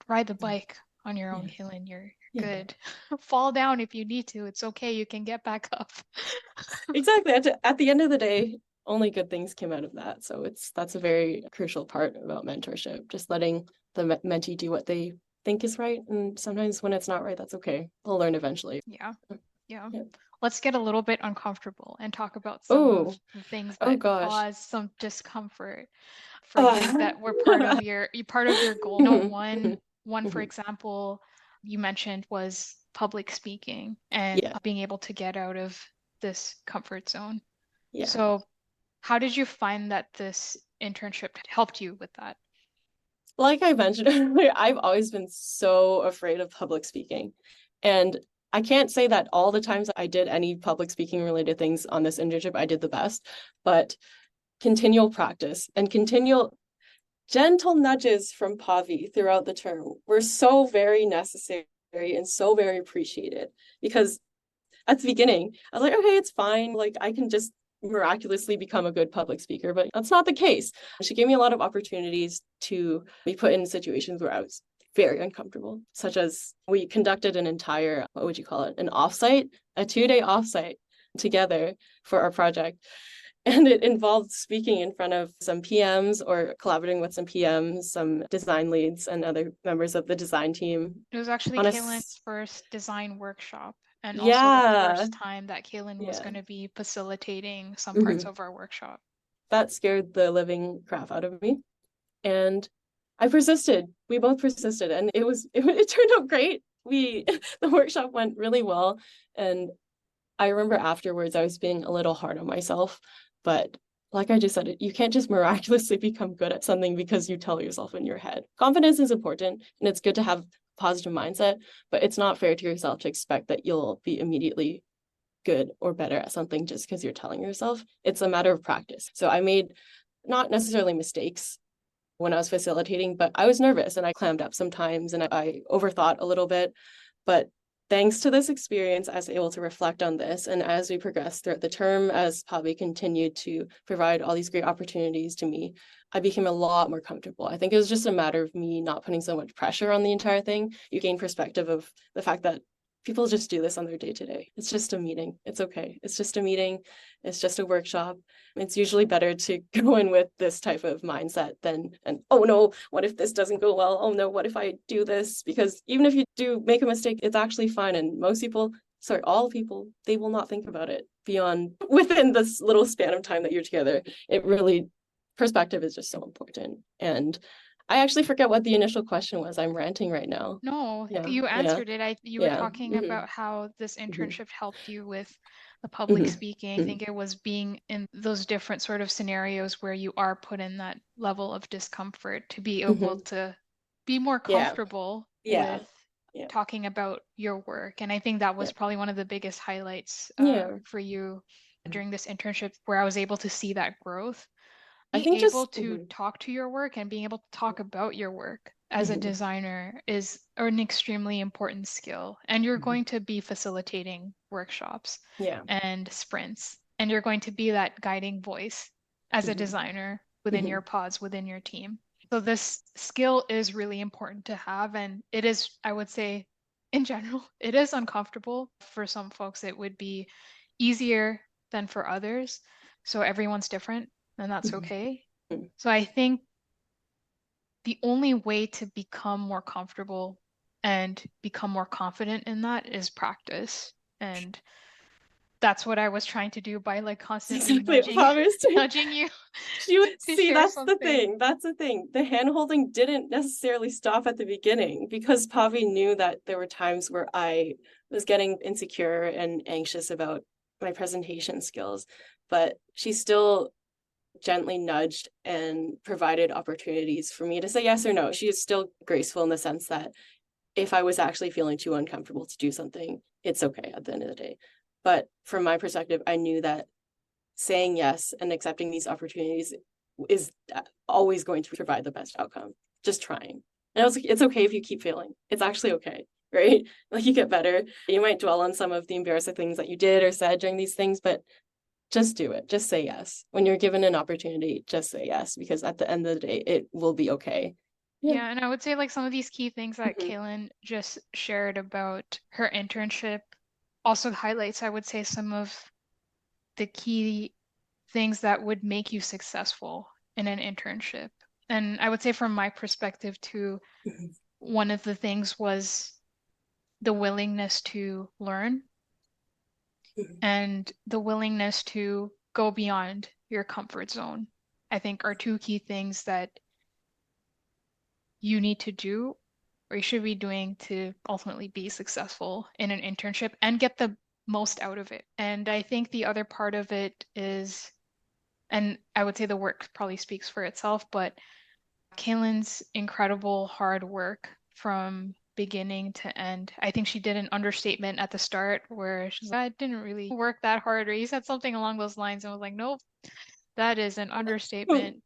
ride the Yeah. bike on your own, Yeah. Kaylin. You're Yeah. good. Fall down if you need to. It's okay. You can get back up. Exactly. At the end of the day, only good things came out of that. So that's a very crucial part about mentorship, just letting the mentee do what they think is right. And sometimes when it's not right, that's okay. They'll learn eventually. Yeah. Yeah. Yeah. Let's get a little bit uncomfortable and talk about some of Oh, the things oh that gosh. cause some discomfort for you Uh, that were part of your goal. mhm, One, for mhm. example, you mentioned was public speaking and Yeah. being able to get out of this comfort zone. Yeah. So, how did you find that this internship helped you with that? Like I mentioned earlier, I've always been so afraid of public speaking. And I can't say that all the times I did any public speaking related things on this internship, I did the best, but continual practice and continual gentle nudges from Pavi throughout the term were so very necessary and so very appreciated because at the beginning, I was like, okay, it's fine. Like I can just miraculously become a good public speaker, but that's not the case. She gave me a lot of opportunities to be put in situations where I was very uncomfortable, such as we conducted an entire, what would you call it, an offsite, a 2-day offsite together for our project. And it involved speaking in front of some PMs or collaborating with some PMs, some design leads, and other members of the design team It was actually on a Kaylin's first design workshop, and also the yeah, first time that Kaylin was yeah. going to be facilitating some parts Mm-hmm. of our workshop. That scared the living crap out of me. And I persisted. We both persisted, and it turned out great. We the workshop went really well, and I remember afterwards I was being a little hard on myself, but like I just said, you can't just miraculously become good at something because you tell yourself in your head. Confidence is important, and it's good to have a positive mindset, but it's not fair to yourself to expect that you'll be immediately good or better at something just because you're telling yourself. It's a matter of practice. So I made not necessarily mistakes when I was facilitating, but I was nervous and I clammed up sometimes and I overthought a little bit. But thanks to this experience, I was able to reflect on this. And as we progressed throughout the term, as Pavi continued to provide all these great opportunities to me, I became a lot more comfortable. I think it was just a matter of me not putting so much pressure on the entire thing. You gain perspective of the fact that people just do this on their day-to-day. It's just a meeting. It's okay. It's just a meeting. It's just a workshop. It's usually better to go in with this type of mindset than, and oh no, what if this doesn't go well? Oh no, what if I do this? Because even if you do make a mistake, it's actually fine. And most people, sorry, all people, they will not think about it beyond within this little span of time that you're together. It really, perspective is just so important. And I actually forget what the initial question was. I'm ranting right now. No, Yeah, you yeah, answered it. You were yeah. talking about how this internship helped you with the public Mm-hmm. speaking. I think it was being in those different sort of scenarios where you are put in that level of discomfort to be able Mm-hmm. to be more Yeah, comfortable yeah, with yeah, talking about your work. And I think that yeah, was probably one of the biggest highlights yeah. for you during this internship, where I was able to see that growth. I Being think able just to talk to your work and being able to talk about your work as a mhm, designer is an extremely important skill. And you're mhm. going to be facilitating workshops Yeah. and sprints, and you're going to be that guiding voice as a Mhm, designer within your mhm. pods, within your team. So this skill is really important to have. And it is, I would say, in general, it is uncomfortable. For some folks, it would be easier than for others. So everyone's different, and that's Mhm, okay. mhm. So I think the only way to become more comfortable and become more confident in that is practice. And that's what I was trying to do by like constantly Exactly what Pavi was doing. nudging you She would to see, share that's the something. thing. That's the thing. The hand holding didn't necessarily stop at the beginning because Pavi knew that there were times where I was getting insecure and anxious about my presentation skills, but she still gently nudged and provided opportunities for me to say yes or no. She is still graceful in the sense that if I was actually feeling too uncomfortable to do something, it's okay at the end of the day. But from my perspective, I knew that saying yes and accepting these opportunities is always going to provide the best outcome. Just trying. And it's okay if you keep failing. It's actually okay, right? Like you get better. You might dwell on some of the embarrassing things that you did or said during these things, but just do it. Just say yes. When you're given an opportunity, just say yes, because at the end of the day, it will be okay. Yeah. Yeah, and I would say like some of these key things that Mm-hmm. Kaylin just shared about her internship also highlights, I would say, some of the key things that would make you successful in an internship. And I would say from my perspective too, Mm-hmm. one of the things was the willingness to learn and the willingness to go beyond your comfort zone. I think are two key things that you need to do or you should be doing to ultimately be successful in an internship and get the most out of it. And I think the other part of it is, and I would say the work probably speaks for itself, but Kaylin's incredible hard work from beginning to end. I think she did an understatement at the start where she's like, I didn't really work that hard, or you said something along those lines, and I was like, nope, that is an understatement.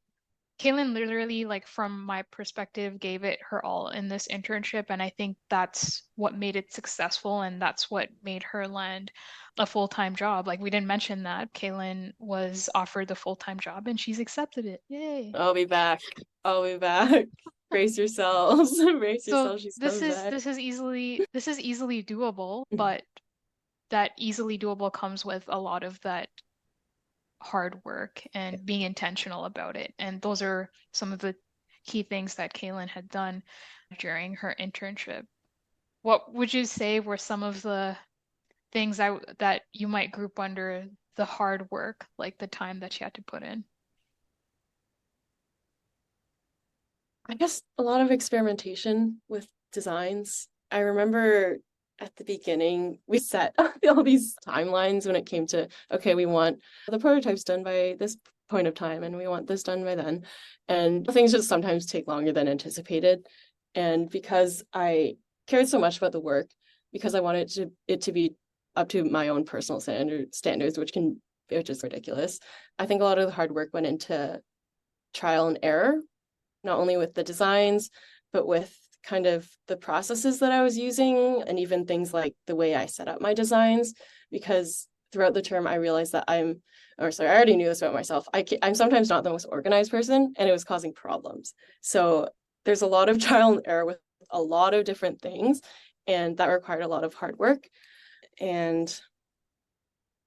Kaylin literally, like from my perspective, gave it her all in this internship, and I think that's what made it successful, and that's what made her land a full-time job. Like we didn't mention that Kaylin was offered the full-time job, and she's accepted it. Yay! I'll be back. I'll be back. Brace yourselves. Brace So yourself. She's coming back. this is easily doable, but that easily doable comes with a lot of that hard work and being intentional about it. And those are some of the key things that Kaylin had done during her internship. What would you say were some of the things that you might group under the hard work, like the time that she had to put in? I guess a lot of experimentation with designs. I remember at the beginning, we set all these timelines when it came to, okay, we want the prototypes done by this point of time and we want this done by then. And things just sometimes take longer than anticipated. And because I cared so much about the work, because I wanted it to be up to my own personal standards, which is ridiculous. I think a lot of the hard work went into trial and error, not only with the designs, but with kind of the processes that I was using, and even things like the way I set up my designs, because throughout the term I realized that I already knew this about myself. I'm sometimes not the most organized person, and it was causing problems. So there's a lot of trial and error with a lot of different things, and that required a lot of hard work. And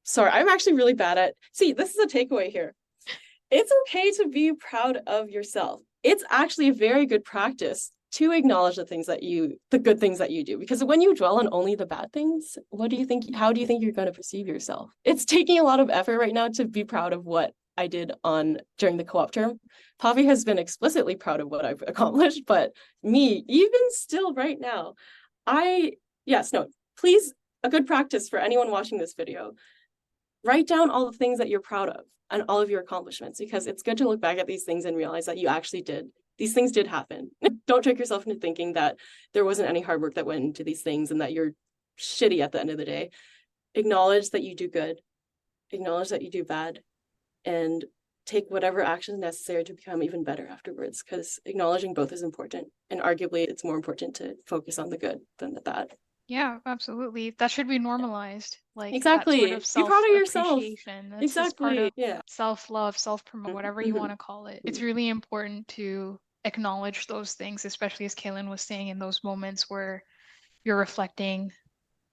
sorry, I'm actually really bad at, see, this is a takeaway here. It's okay to be proud of yourself. It's actually a very good practice to acknowledge the good things that you do. Because when you dwell on only the bad things, how do you think you're going to perceive yourself? It's taking a lot of effort right now to be proud of what I did during the co-op term. Pavi has been explicitly proud of what I've accomplished, but me, even still right now, please, a good practice for anyone watching this video, write down all the things that you're proud of and all of your accomplishments, because it's good to look back at these things and realize that you actually did. These things did happen. Don't trick yourself into thinking that there wasn't any hard work that went into these things and that you're shitty at the end of the day. Acknowledge that you do good, acknowledge that you do bad, and take whatever actions necessary to become even better afterwards, because acknowledging both is important. And arguably, it's more important to focus on the good than the bad. Yeah, absolutely. That should be normalized. Like exactly. that sort of Be proud of yourself. self-appreciation. That's just part Exactly. of self-love, self-promote, whatever you want to call it. It's really important to acknowledge those things, especially as Kailin was saying, in those moments where you're reflecting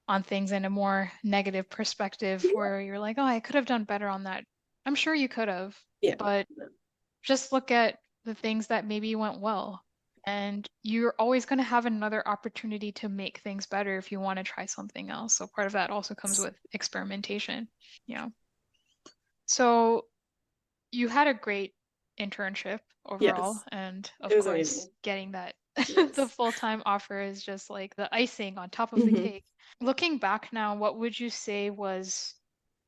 on things in a more negative perspective, where you're like, oh, I could have done better on that. I'm sure you could have, but just look at the things that maybe went well. And you're always going to have another opportunity to make things better if you want to try something else. So part of that also comes with experimentation. Yeah. So you had a great internship overall. Yes. And of It was course, amazing. getting that Yes. the full-time offer is just like the icing on top of the cake. Looking back now, what would you say was,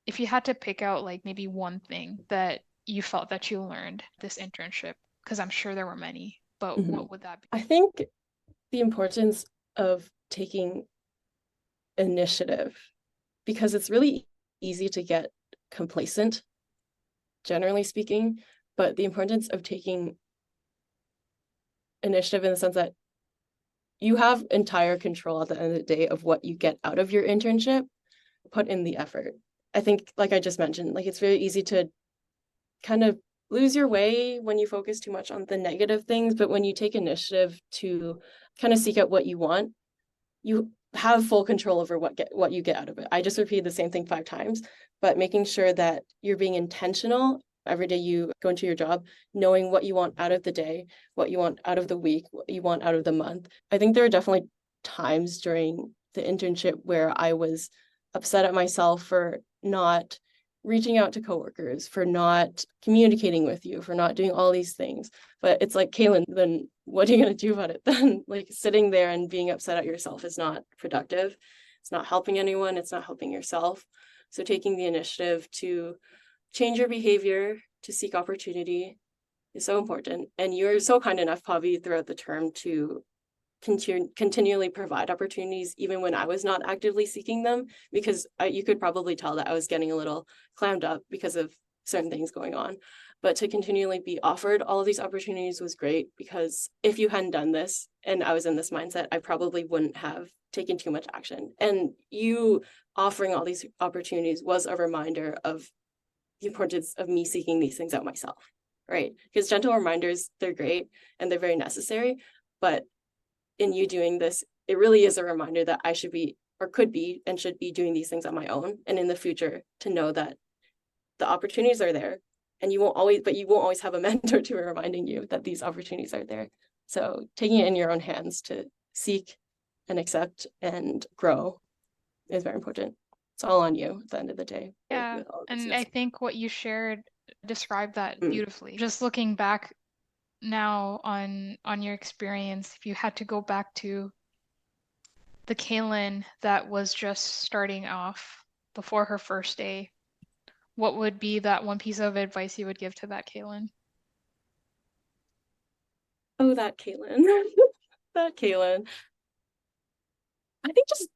if you had to pick out like maybe one thing that you felt that you learned this internship? Because I'm sure there were many, but what would that be? I think the importance of taking initiative, because it's really easy to get complacent, generally speaking, but the importance of taking initiative in the sense that you have entire control at the end of the day of what you get out of your internship. Put in the effort. I think, like I just mentioned, like it's very easy to kind of lose your way when you focus too much on the negative things, but when you take initiative to kind of seek out what you want, you have full control over what you get out of it. I just repeated the same thing 5 times, but making sure that you're being intentional every day you go into your job, knowing what you want out of the day, what you want out of the week, what you want out of the month. I think there are definitely times during the internship where I was upset at myself for not reaching out to coworkers, for not communicating with you, for not doing all these things. But it's like, Kailin, then what are you going to do about it? Then like sitting there and being upset at yourself is not productive. It's not helping anyone. It's not helping yourself. So taking the initiative to change your behavior, to seek opportunity is so important. And you're so kind enough, Pavi, throughout the term to continually provide opportunities, even when I was not actively seeking them, because you could probably tell that I was getting a little clammed up because of certain things going on. But to continually be offered all of these opportunities was great, because if you hadn't done this and I was in this mindset, I probably wouldn't have taken too much action. And you offering all these opportunities was a reminder of the importance of me seeking these things out myself, right? Because gentle reminders, they're great and they're very necessary, but in you doing this, it really is a reminder that I should be, or could be, and should be doing these things on my own. And in the future, to know that the opportunities are there, and you won't always have a mentor to be reminding you that these opportunities are there. So taking it in your own hands to seek and accept and grow is very important. It's all on you at the end of the day. Yeah, and I think what you shared described that beautifully. Just looking back now on your experience, if you had to go back to the Kailin that was just starting off before her first day, what would be that one piece of advice you would give to that Kailin? Oh, that Kailin. That Kailin. I think just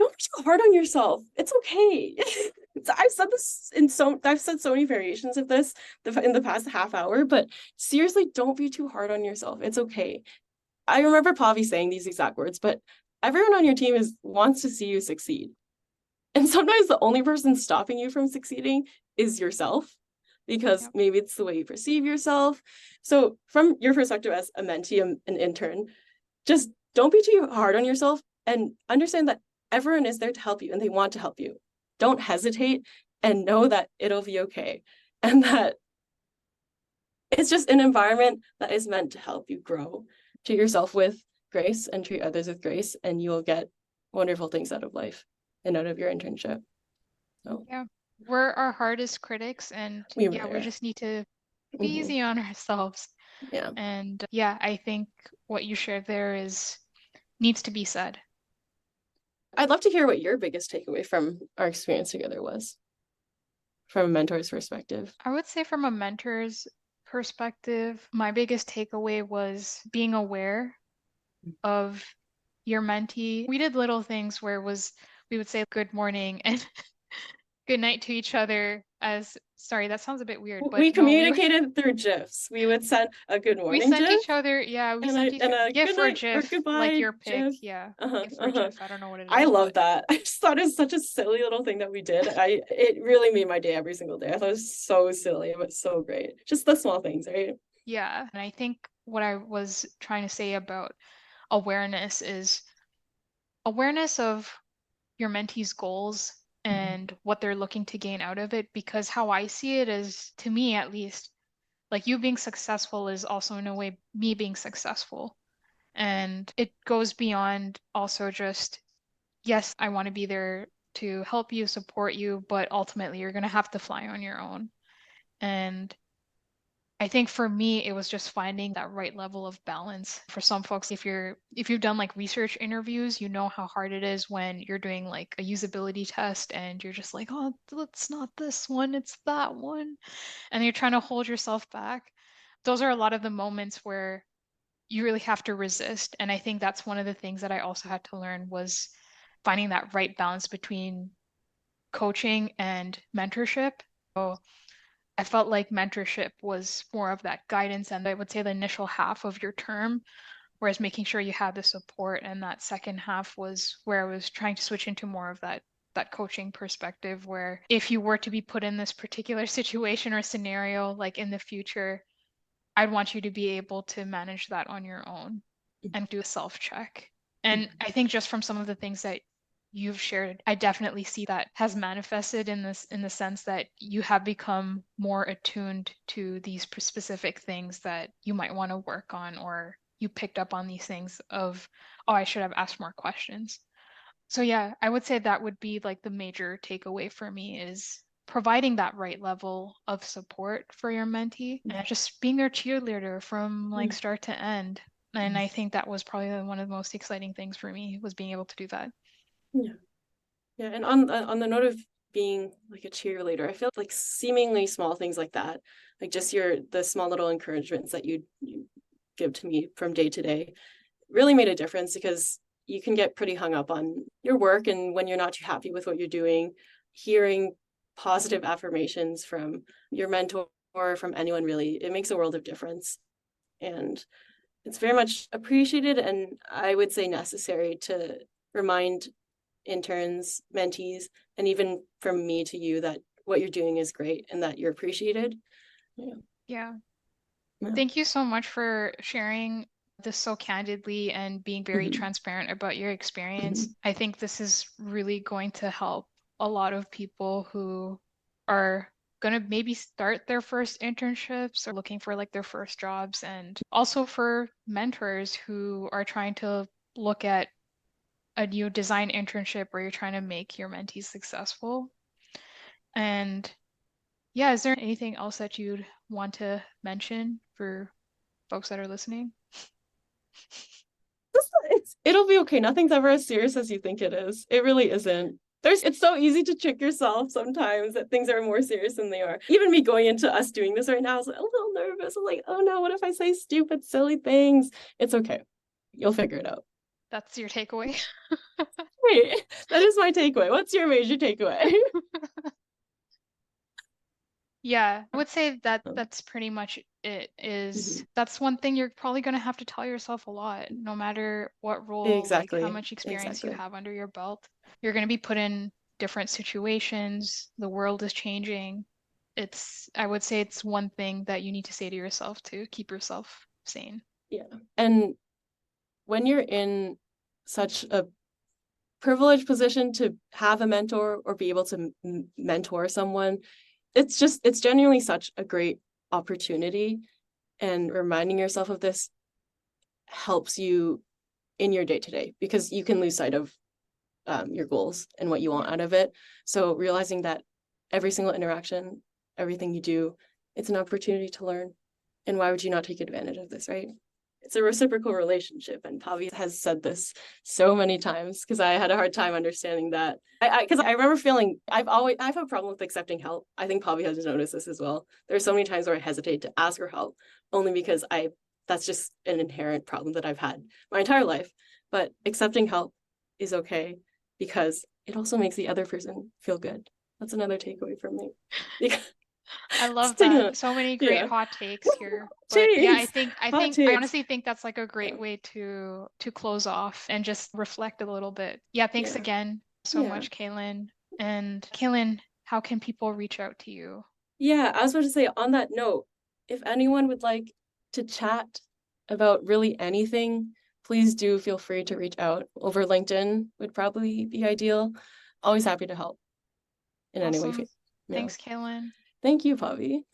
don't be too hard on yourself. It's okay. I've said so many variations of this in the past half hour, but seriously, don't be too hard on yourself. It's okay. I remember Pavi saying these exact words, but everyone on your team wants to see you succeed. And sometimes the only person stopping you from succeeding is yourself, because maybe it's the way you perceive yourself. So from your perspective as a mentee, an intern, just don't be too hard on yourself and understand that everyone is there to help you and they want to help you. Don't hesitate and know that it'll be okay. And that it's just an environment that is meant to help you grow. Treat yourself with grace and treat others with grace, and you will get wonderful things out of life and out of your internship. So Yeah, we're our hardest critics, and we yeah, we really just need to be easy on ourselves. Yeah. And yeah, I think what you shared there is needs to be said. I'd love to hear what your biggest takeaway from our experience together was, from a mentor's perspective. I would say from a mentor's perspective, my biggest takeaway was being aware of your mentee. We did little things where we would say good morning and good night to each other as, sorry, that sounds a bit weird, but We no, communicated through GIFs. We would send a good we morning sent GIF each other, yeah, we and sent each and other a GIF good or night or GIF, like goodbye your pick, GIF. yeah, GIF or Uh-huh. GIF. I don't know what it I is, love but that. I just thought it was such a silly little thing that we did. It really made my day every single day. I thought it was so silly, but so great. Just the small things, right? yeah. And I think what I was trying to say about awareness is awareness of your mentee's goals and what they're looking to gain out of it. Because how I see it is, to me at least, like you being successful is also in a way me being successful. And it goes beyond also just, yes, I want to be there to help you, support you, but ultimately you're going to have to fly on your own. And I think for me, it was just finding that right level of balance. For some folks, if you've done like research interviews, you know how hard it is when you're doing like a usability test and you're just like, oh, it's not this one, it's that one. And you're trying to hold yourself back. Those are a lot of the moments where you really have to resist. And I think that's one of the things that I also had to learn was finding that right balance between coaching and mentorship. So I felt like mentorship was more of that guidance, and I would say the initial half of your term, whereas making sure you had the support, and that second half was where I was trying to switch into more of that coaching perspective, where if you were to be put in this particular situation or scenario, like in the future, I'd want you to be able to manage that on your own and do a self check. And I think just from some of the things that you've shared, I definitely see that has manifested in the sense that you have become more attuned to these specific things that you might want to work on, or you picked up on these things of, oh, I should have asked more questions. So yeah, I would say that would be like the major takeaway for me is providing that right level of support for your mentee and just being their cheerleader from like start to end. And I think that was probably one of the most exciting things for me was being able to do that. Yeah. Yeah. And on the note of being like a cheerleader, I feel like seemingly small things like that, like just the small little encouragements that you give to me from day to day really made a difference, because you can get pretty hung up on your work, and when you're not too happy with what you're doing, hearing positive affirmations from your mentor or from anyone, really, it makes a world of difference. And it's very much appreciated, and I would say necessary to remind interns, mentees, and even from me to you that what you're doing is great and that you're appreciated. Yeah. Yeah. Yeah. Thank you so much for sharing this so candidly and being very Mm-hmm. transparent about your Mm-hmm. experience. I think this is really going to help a lot of people who are going to maybe start their first internships or looking for like their first jobs, and also for mentors who are trying to look at a new design internship where you're trying to make your mentees successful. And yeah, is there anything else that you'd want to mention for folks that are listening? It'll be okay. Nothing's ever as serious as you think it is. It really isn't. It's so easy to trick yourself sometimes that things are more serious than they are. Even me going into us doing this right now, I was like a little nervous. I'm like, oh no, what if I say stupid, silly things? It's okay. You'll figure it out. That's your takeaway. Wait, that is my takeaway. What's your major takeaway? Yeah, I would say that Um, that's pretty much it. mhm. That's one thing you're probably going to have to tell yourself a lot, no matter what role, like how Exactly. much experience you Exactly. have under your belt. You're going to be put in different situations. The world is changing. I would say it's one thing that you need to say to yourself to keep yourself sane. Yeah. And when you're in such a privileged position to have a mentor or be able to mentor someone, it's genuinely such a great opportunity. And reminding yourself of this helps you in your day to day because you can lose sight of your goals and what you want Yeah. out of it. So realizing that every single interaction, everything you do, it's an opportunity to learn. And why would you not take advantage of this, right? It's a reciprocal relationship. And Pavi has said this so many times because I had a hard time understanding that. Because I remember feeling I've had a problem with accepting help. I think Pavi has noticed this as well. There's so many times where I hesitate to ask for help only because that's just an inherent problem that I've had my entire life. But accepting help is okay because it also makes the other person feel good. That's another takeaway from me. I love Stigma. that. So many great Yeah. hot takes here. But yeah, Takes. Hot I takes. honestly think that's like a Yeah. great way to close off and just reflect a little bit. Yeah, thanks Yeah. again so Yeah. much, Kaylin. And Kaylin, how can people reach out to you? Yeah. I was about to say on that note, if anyone would like to chat about really anything, please do feel free to reach out over LinkedIn would probably be ideal. Always happy to help in any way. Awesome. Yeah. Thanks, Kaylin. Thank you, Pavi.